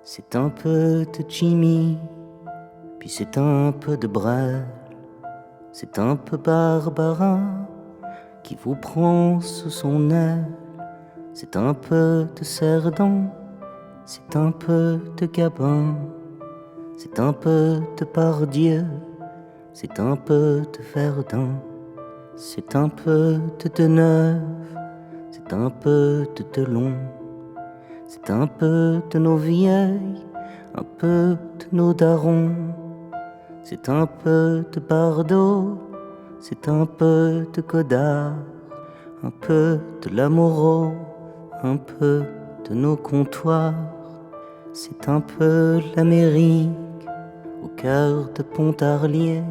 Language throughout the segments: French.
C'est un peu de Jimmy, puis c'est un peu de Brel, c'est un peu Barbara qui vous prend sous son aile. C'est un peu de Cerdan, c'est un peu de Gabin, c'est un peu de Pardieu, c'est un peu de Verdun, c'est un peu de Deneuve, c'est un peu de Delon, c'est un peu de nos vieilles, un peu de nos darons, c'est un peu de Bardot, c'est un peu de Godard, un peu de Lamoureux, un peu de nos comptoirs. C'est un peu l'Amérique au cœur de Pontarlier.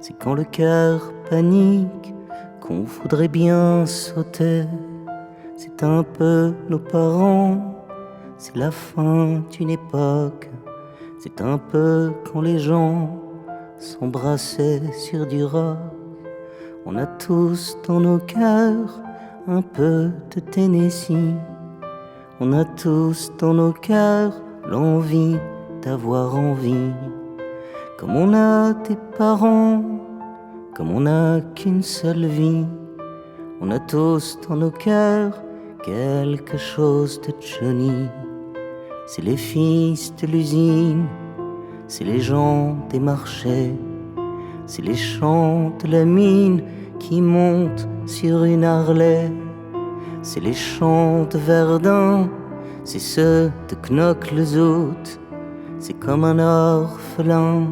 C'est quand le cœur panique qu'on voudrait bien sauter. C'est un peu nos parents, c'est la fin d'une époque. C'est un peu quand les gens s'embrassaient sur du rock. On a tous dans nos cœurs un peu de Tennessee. On a tous dans nos cœurs l'envie d'avoir envie. Comme on a des parents, comme on n'a qu'une seule vie. On a tous dans nos cœurs quelque chose de Johnny. C'est les fils de l'usine, c'est les gens des marchés, c'est les chants de la mine qui montent sur une Harley. C'est les chants de Verdun, c'est ceux de Knock-le-Zout. C'est comme un orphelin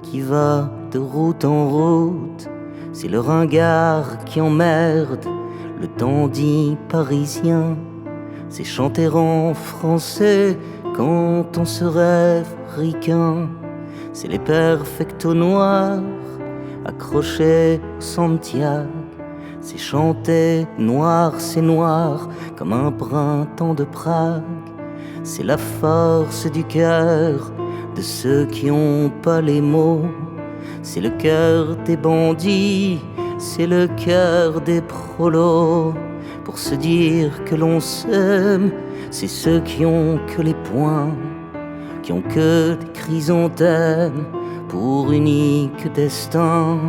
qui va de route en route. C'est le ringard qui emmerde le dandy parisien. C'est chanter en français quand on se rêve ricain. C'est les perfectos noirs accrochés au Santiago. C'est chanter noir, c'est noir comme un printemps de Prague. C'est la force du cœur de ceux qui ont pas les mots. C'est le cœur des bandits, c'est le cœur des prolos. Pour se dire que l'on s'aime, c'est ceux qui ont que les poings, qui ont que des chrysanthèmes pour unique destin.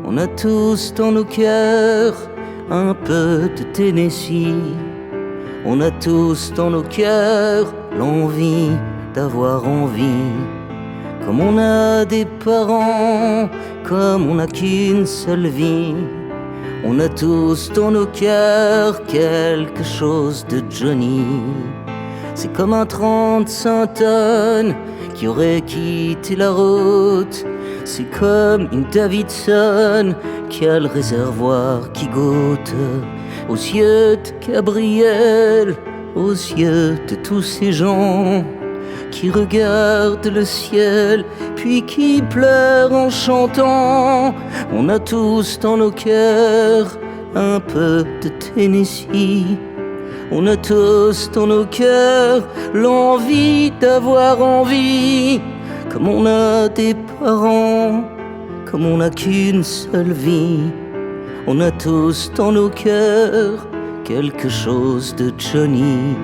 On a tous dans nos cœurs un peu de Tennessee. On a tous dans nos cœurs l'envie d'avoir envie. Comme on a des parents, comme on n'a qu'une seule vie. On a tous dans nos cœurs quelque chose de Johnny. C'est comme un 35 tonnes qui aurait quitté la route. C'est comme une Davidson qui a le réservoir qui goûte aux yeux de Gabriel, aux yeux de tous ces gens qui regardent le ciel puis qui pleurent en chantant. On a tous dans nos cœurs un peu de Tennessee. On a tous dans nos cœurs l'envie d'avoir envie. Comme on a des parents, comme on n'a qu'une seule vie. On a tous dans nos cœurs quelque chose de Johnny.